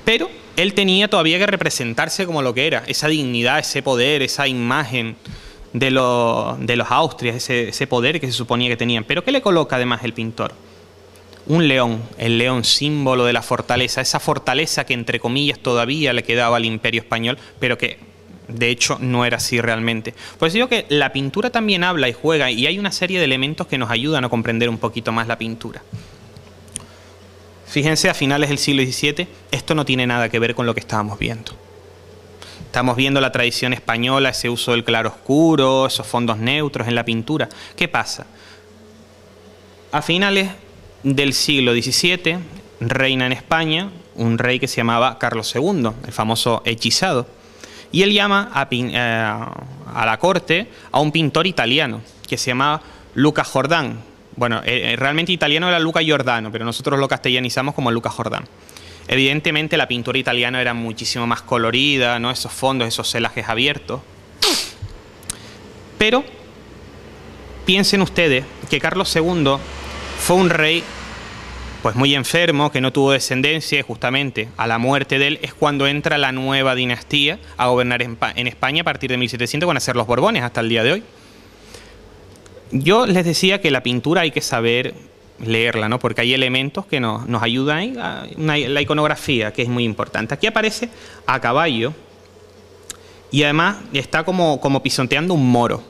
Pero él tenía todavía que representarse como lo que era, esa dignidad, ese poder, esa imagen de los Austrias, ese poder que se suponía que tenían. ¿Pero qué le coloca además el pintor? Un león, el león símbolo de la fortaleza, esa fortaleza que entre comillas todavía le quedaba al Imperio Español, pero que de hecho no era así realmente. Por eso digo que la pintura también habla y juega, y hay una serie de elementos que nos ayudan a comprender un poquito más la pintura. Fíjense, a finales del siglo XVII, esto no tiene nada que ver con lo que estábamos viendo. Estamos viendo la tradición española, ese uso del claroscuro, esos fondos neutros en la pintura. ¿Qué pasa? A finales del siglo XVII reina en España un rey que se llamaba Carlos II, el famoso hechizado. Y él llama a la corte a un pintor italiano que se llamaba Luca Jordán. Bueno, realmente italiano era Luca Giordano, pero nosotros lo castellanizamos como Luca Jordán. Evidentemente la pintura italiana era muchísimo más colorida, ¿no? Esos fondos, esos celajes abiertos. Pero piensen ustedes que Carlos II fue un rey pues muy enfermo, que no tuvo descendencia, y justamente a la muerte de él es cuando entra la nueva dinastía a gobernar en España a partir de 1700, con hacer los Borbones hasta el día de hoy. Yo les decía que la pintura hay que saber leerla, ¿no? Porque hay elementos que nos ayudan a la iconografía, que es muy importante. Aquí aparece a caballo y además está como pisoteando un moro.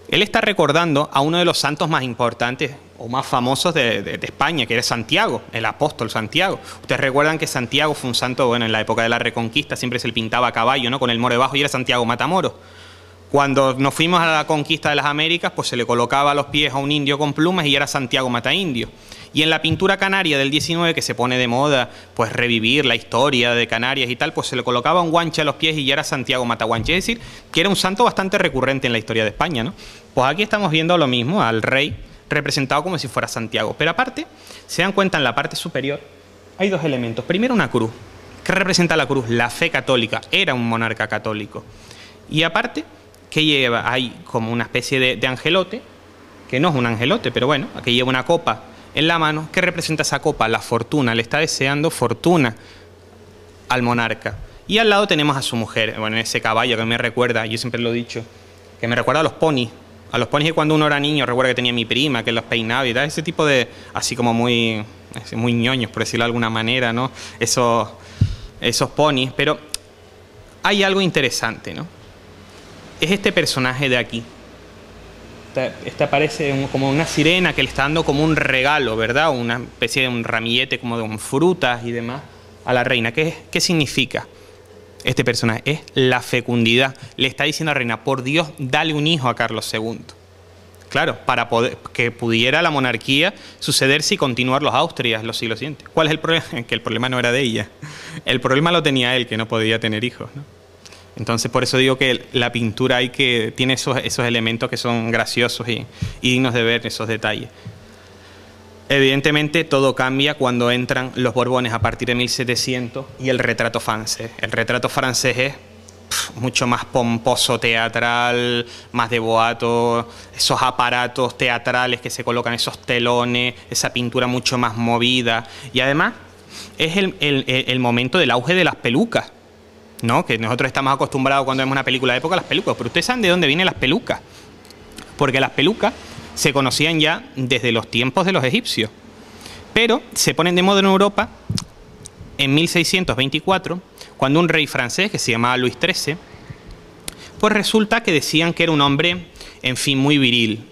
Él está recordando a uno de los santos más importantes o más famosos de España, que era Santiago, el apóstol Santiago. Ustedes recuerdan que Santiago fue un santo, bueno, en la época de la Reconquista siempre se le pintaba a caballo, ¿no? Con el moro debajo, y era Santiago Matamoros. Cuando nos fuimos a la conquista de las Américas, pues se le colocaba a los pies a un indio con plumas y era Santiago Mataindio. Y en la pintura canaria del 19, que se pone de moda, pues revivir la historia de Canarias y tal, pues se le colocaba un guanche a los pies y ya era Santiago Mataguanche. Es decir, que era un santo bastante recurrente en la historia de España, ¿no? Pues aquí estamos viendo lo mismo, al rey representado como si fuera Santiago. Pero aparte, se dan cuenta en la parte superior, hay dos elementos. Primero, una cruz. ¿Qué representa la cruz? La fe católica. Era un monarca católico. Y aparte, ¿qué lleva? Hay como una especie de angelote, que no es un angelote, pero bueno, aquí lleva una copa en la mano. ¿Qué representa esa copa? La fortuna. Le está deseando fortuna al monarca. Y al lado tenemos a su mujer, bueno, ese caballo que me recuerda, yo siempre lo he dicho, que me recuerda a los ponis. A los ponis que cuando uno era niño, recuerda que tenía mi prima, que los peinaba y tal, ese tipo de, así como muy ñoños, por decirlo de alguna manera, ¿no? Esos ponis. Pero hay algo interesante, ¿no? Es este personaje de aquí. Este parece como una sirena que le está dando como un regalo, ¿verdad? Una especie de un ramillete como de frutas y demás a la reina. ¿Qué significa este personaje? Es la fecundidad. Le está diciendo a la reina, por Dios, dale un hijo a Carlos II. Claro, para que pudiera la monarquía sucederse y continuar los Austrias los siglos siguientes. ¿Cuál es el problema? Que el problema no era de ella. El problema lo tenía él, que no podía tener hijos, ¿no? Entonces, por eso digo que la pintura tiene esos elementos que son graciosos y dignos de ver esos detalles. Evidentemente, todo cambia cuando entran los Borbones a partir de 1700 y el retrato francés. El retrato francés es mucho más pomposo, teatral, más de boato, esos aparatos teatrales que se colocan, esos telones, esa pintura mucho más movida. Y además, es el momento del auge de las pelucas, ¿no? Que nosotros estamos acostumbrados cuando vemos una película de época a las pelucas, pero ustedes saben de dónde vienen las pelucas, porque las pelucas se conocían ya desde los tiempos de los egipcios, pero se ponen de moda en Europa en 1624, cuando un rey francés que se llamaba Luis XIII, pues resulta que decían que era un hombre, en fin, muy viril.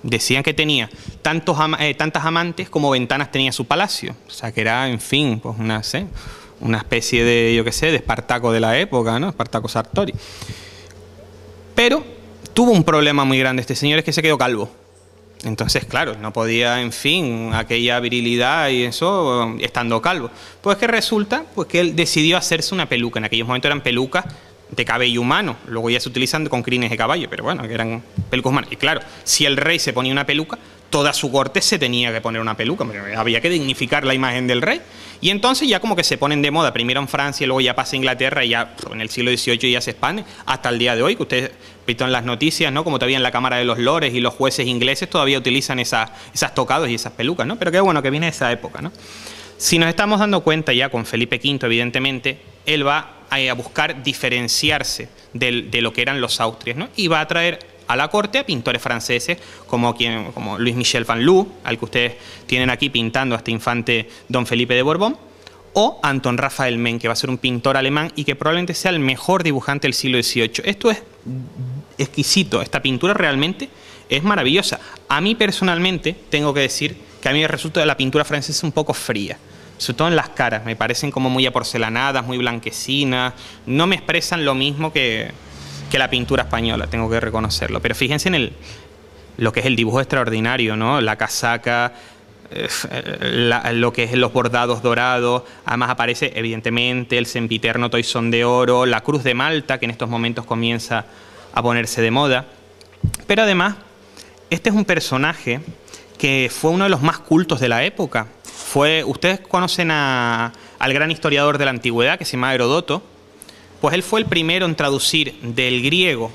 Decían que tenía tantas amantes como ventanas tenía su palacio, o sea que era, en fin, pues una especie de, yo qué sé, de Espartaco de la época, ¿no? Espartaco Sartori. Pero tuvo un problema muy grande este señor, es que se quedó calvo. Entonces, claro, no podía, en fin, aquella virilidad y eso, estando calvo. Pues que resulta pues que él decidió hacerse una peluca. En aquellos momentos eran pelucas de cabello humano. Luego ya se utilizan con crines de caballo, pero bueno, que eran pelucas humanas. Y claro, si el rey se ponía una peluca, toda su corte se tenía que poner una peluca. Había que dignificar la imagen del rey. Y entonces ya como que se ponen de moda, primero en Francia, luego ya pasa a Inglaterra y ya en el siglo XVIII ya se expande hasta el día de hoy, que ustedes visto en las noticias, ¿no? Como todavía en la Cámara de los Lores y los jueces ingleses todavía utilizan esas tocados y esas pelucas, ¿no? Pero qué bueno que viene esa época, ¿no? Si nos estamos dando cuenta ya con Felipe V, evidentemente, él va a buscar diferenciarse de lo que eran los Austrias, ¿no? Y va a traer a la corte a pintores franceses como Louis Michel van Loo, al que ustedes tienen aquí pintando a este infante don Felipe de Borbón, o Anton Raphael Menn, que va a ser un pintor alemán y que probablemente sea el mejor dibujante del siglo XVIII. Esto es exquisito, esta pintura realmente es maravillosa. A mí personalmente tengo que decir que a mí me resulta la pintura francesa un poco fría, sobre todo en las caras, me parecen como muy aporcelanadas, muy blanquecinas, no me expresan lo mismo que la pintura española, tengo que reconocerlo. Pero fíjense en lo que es el dibujo extraordinario, ¿no? La casaca, lo que es los bordados dorados, además aparece evidentemente el sempiterno toisón de oro, la cruz de Malta, que en estos momentos comienza a ponerse de moda. Pero además, este es un personaje que fue uno de los más cultos de la época. Ustedes conocen al gran historiador de la antigüedad que se llama Herodoto. Pues él fue el primero en traducir del griego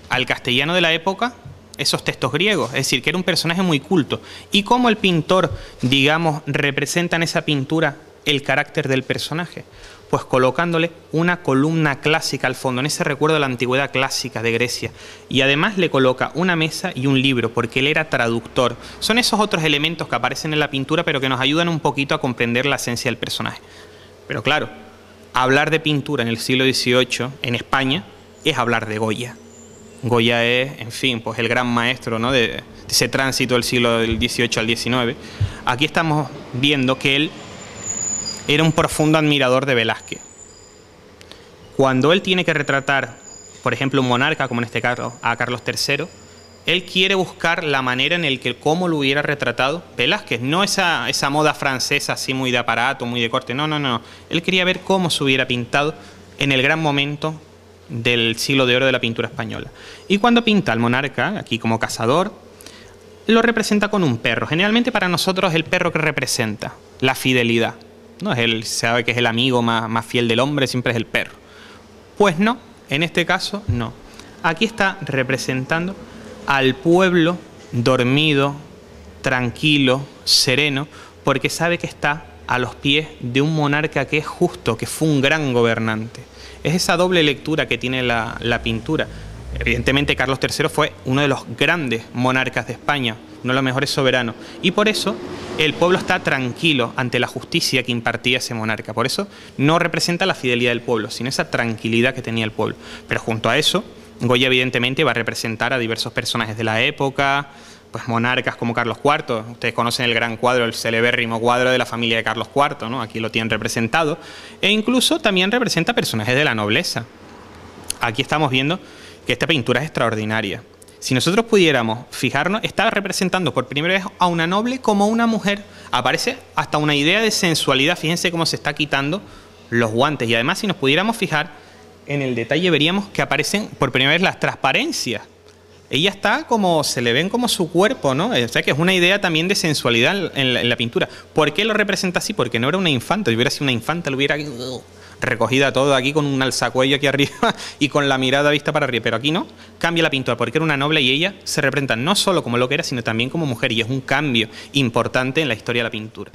al castellano de la época esos textos griegos, es decir, que era un personaje muy culto. Y cómo el pintor, digamos, representa en esa pintura el carácter del personaje, pues colocándole una columna clásica al fondo, en ese recuerdo de la antigüedad clásica de Grecia. Y además le coloca una mesa y un libro, porque él era traductor. Son esos otros elementos que aparecen en la pintura, pero que nos ayudan un poquito a comprender la esencia del personaje. Pero claro, hablar de pintura en el siglo XVIII en España es hablar de Goya. Goya es, en fin, pues el gran maestro, ¿no?, de ese tránsito del siglo del XVIII al XIX. Aquí estamos viendo que él era un profundo admirador de Velázquez. Cuando él tiene que retratar, por ejemplo, un monarca, como en este caso a Carlos III, él quiere buscar la manera en el que cómo lo hubiera retratado Velázquez, no esa moda francesa así muy de aparato, muy de corte, no. Él quería ver cómo se hubiera pintado en el gran momento del siglo de oro de la pintura española. Y cuando pinta al monarca, aquí como cazador, lo representa con un perro. Generalmente para nosotros el perro que representa la fidelidad, ¿no? Sabe que es el amigo más fiel del hombre, siempre es el perro. Pues no, en este caso no. Aquí está representando al pueblo dormido, tranquilo, sereno, porque sabe que está a los pies de un monarca que es justo, que fue un gran gobernante. Es esa doble lectura que tiene la pintura. Evidentemente Carlos III fue uno de los grandes monarcas de España, uno de los mejores soberanos, y por eso el pueblo está tranquilo ante la justicia que impartía ese monarca. Por eso no representa la fidelidad del pueblo, sino esa tranquilidad que tenía el pueblo. Pero junto a eso, Goya evidentemente va a representar a diversos personajes de la época, pues monarcas como Carlos IV. Ustedes conocen el gran cuadro, el celebérrimo cuadro de la familia de Carlos IV, ¿no? Aquí lo tienen representado. E incluso también representa personajes de la nobleza. Aquí estamos viendo que esta pintura es extraordinaria. Si nosotros pudiéramos fijarnos, está representando por primera vez a una noble como una mujer. Aparece hasta una idea de sensualidad. Fíjense cómo se está quitando los guantes. Y además, si nos pudiéramos fijar en el detalle, veríamos que aparecen por primera vez las transparencias. Ella está como, se le ven como su cuerpo, ¿no? O sea que es una idea también de sensualidad en la pintura. ¿Por qué lo representa así? Porque no era una infanta. Si hubiera sido una infanta, lo hubiera recogida todo aquí con un alzacuello aquí arriba y con la mirada vista para arriba. Pero aquí no, cambia la pintura porque era una noble y ella se representa no solo como lo que era, sino también como mujer. Y es un cambio importante en la historia de la pintura.